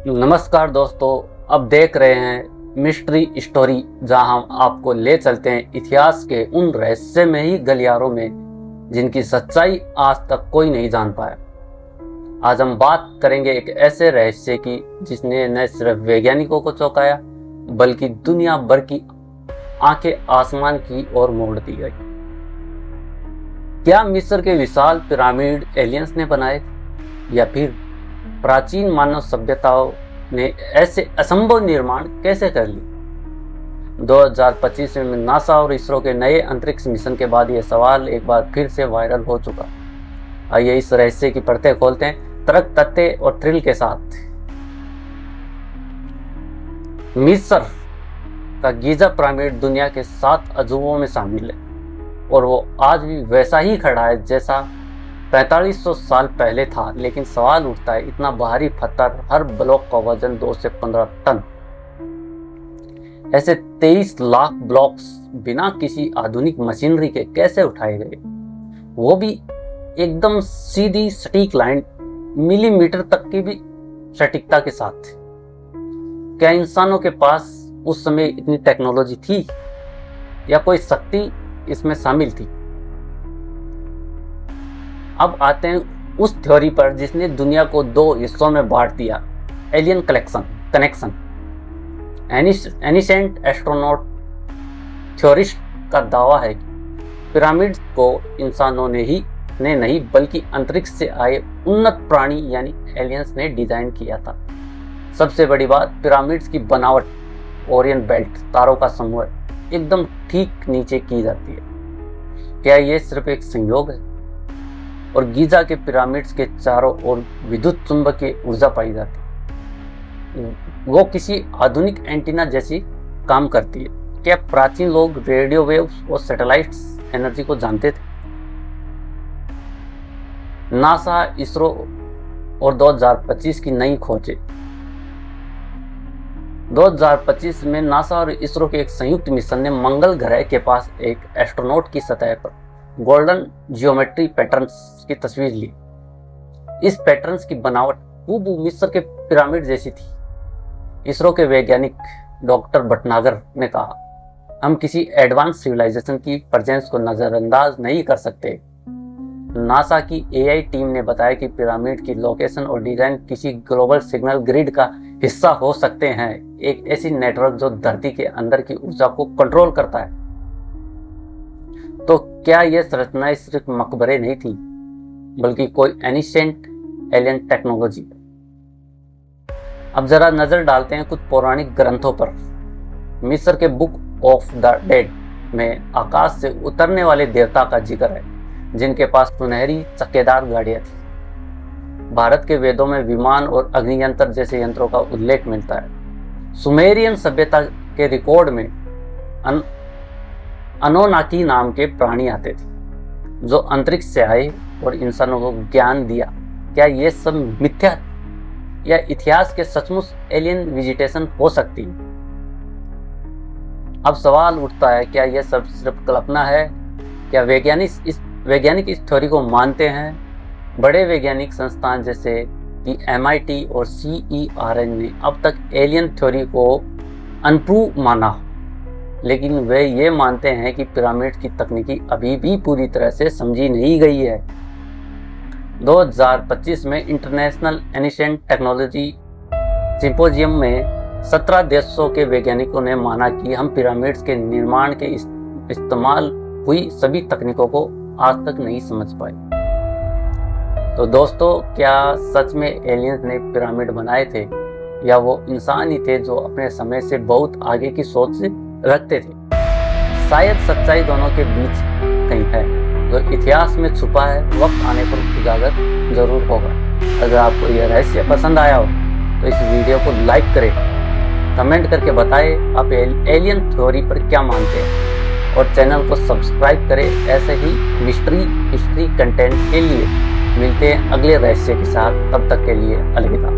नमस्कार दोस्तों, अब देख रहे हैं मिस्ट्री स्टोरी, जहां हम आपको ले चलते हैं इतिहास के उन रहस्यमयी गलियारों में जिनकी सच्चाई आज तक कोई नहीं जान पाया। आज हम बात करेंगे एक ऐसे रहस्य की जिसने न सिर्फ वैज्ञानिकों को चौंकाया बल्कि दुनिया भर की आंखें आसमान की ओर मोड़ दी गई। क्या मिस्र के विशाल पिरामिड एलियंस ने बनाए थे, या फिर प्राचीन मानव सभ्यताओं ने ऐसे असंभव निर्माण कैसे कर लिए? 2025 में नासा और इसरो के नए अंतरिक्ष मिशन के बाद यह सवाल एक बार फिर से वायरल हो चुका। आइए इस रहस्य की परतें खोलते हैं तर्क, तथ्य और थ्रिल के साथ। मिस्र का गीजा पिरामिड दुनिया के 7 अजूबों में शामिल है और वो आज भी वैसा ही खड़ा है जैसा 4500 साल पहले था। लेकिन सवाल उठता है, इतना भारी पत्थर, हर ब्लॉक का वजन 2 से 15 टन, ऐसे 23 लाख ब्लॉक्स बिना किसी आधुनिक मशीनरी के कैसे उठाए गए? वो भी एकदम सीधी सटीक लाइन, मिलीमीटर तक की भी सटीकता के साथ। क्या इंसानों के पास उस समय इतनी टेक्नोलॉजी थी या कोई शक्ति इसमें शामिल थी? अब आते हैं उस थ्योरी पर जिसने दुनिया को 2 हिस्सों में बांट दिया, alien connection. Ancient astronaut theorist का दावा है कि पिरामिड्स को इंसानों ने नहीं बल्कि अंतरिक्ष से आए उन्नत प्राणी यानी एलियंस ने डिजाइन किया था। सबसे बड़ी बात, पिरामिड्स की बनावट ओरियन बेल्ट, तारों का समूह एकदम ठीक नीचे की जाती है। क्या ये सिर्फ एक संयोग है? और गीजा के पिरामिड्स के चारों ओर विद्युत चुंबकीय ऊर्जा पाई जाती है, वो किसी आधुनिक एंटीना जैसी काम करती है। क्या प्राचीन लोग रेडियो वेव्स और सैटेलाइट्स एनर्जी को जानते थे? नासा, इसरो और 2025 की नई खोजें। 2025 में नासा और इसरो के एक संयुक्त मिशन ने मंगल ग्रह के पास एक एस्ट्रोनॉट की सतह पर गोल्डन जियोमेट्री पैटर्न्स की तस्वीर ली। इस पैटर्न्स की बनावट हूबहू मिस्र के पिरामिड जैसी थी। इसरो के वैज्ञानिक डॉक्टर भटनागर ने कहा, हम किसी एडवांस सिविलाइजेशन की प्रेजेंस को नजरअंदाज नहीं कर सकते। नासा की एआई टीम ने बताया कि पिरामिड की लोकेशन और डिजाइन किसी ग्लोबल सिग्नल ग्रिड का हिस्सा हो सकते हैं, एक ऐसी नेटवर्क जो धरती के अंदर की ऊर्जा को कंट्रोल करता है। तो क्या यह संरचनाएं सिर्फ मकबरे नहीं थी बल्कि कोई एनिसेंट एलियन टेक्नोलॉजी? अब जरा नजर डालते हैं कुछ पौराणिक ग्रंथों पर। मिस्र के बुक ऑफ द डेड में आकाश से उतरने वाले देवता का जिक्र है जिनके पास सुनहरी चक्केदार गाड़ियां थी। भारत के वेदों में विमान और अग्नियंत्र जैसे यंत्रों का उल्लेख मिलता है। सुमेरियन सभ्यता के रिकॉर्ड में अनोनाकी नाम के प्राणी आते थे जो अंतरिक्ष से आए और इंसानों को ज्ञान दिया। क्या ये सब मिथ्या या इतिहास के सचमुच एलियन विजिटेशन हो सकती है? अब सवाल उठता है, क्या यह सब सिर्फ कल्पना है? क्या वैज्ञानिक इस थ्योरी को मानते हैं? बड़े वैज्ञानिक संस्थान जैसे कि MIT और CERN ने अब तक एलियन थ्योरी को अनप्रूव माना, लेकिन वे ये मानते हैं कि पिरामिड की तकनीकी अभी भी पूरी तरह से समझी नहीं गई है। 2025 में इंटरनेशनल एनिसेंट टेक्नोलॉजी सिंपोजियम में 17 देशों के वैज्ञानिकों ने माना कि हम पिरामिड्स के निर्माण के इस्तेमाल हुई सभी तकनीकों को आज तक नहीं समझ पाए। तो दोस्तों, क्या सच में एलियंस ने पिरामिड बनाए थे या वो इंसान ही थे जो अपने समय से बहुत आगे की सोच रखते थे? शायद सच्चाई दोनों के बीच कहीं है, जो इतिहास में छुपा है, वक्त आने पर उजागर जरूर होगा। अगर आपको यह रहस्य पसंद आया हो तो इस वीडियो को लाइक करें, कमेंट करके बताएं आप एलियन थ्योरी पर क्या मानते हैं और चैनल को सब्सक्राइब करें। ऐसे ही मिस्ट्री हिस्ट्री कंटेंट के लिए मिलते हैं अगले रहस्य के साथ। तब तक के लिए अलविदा।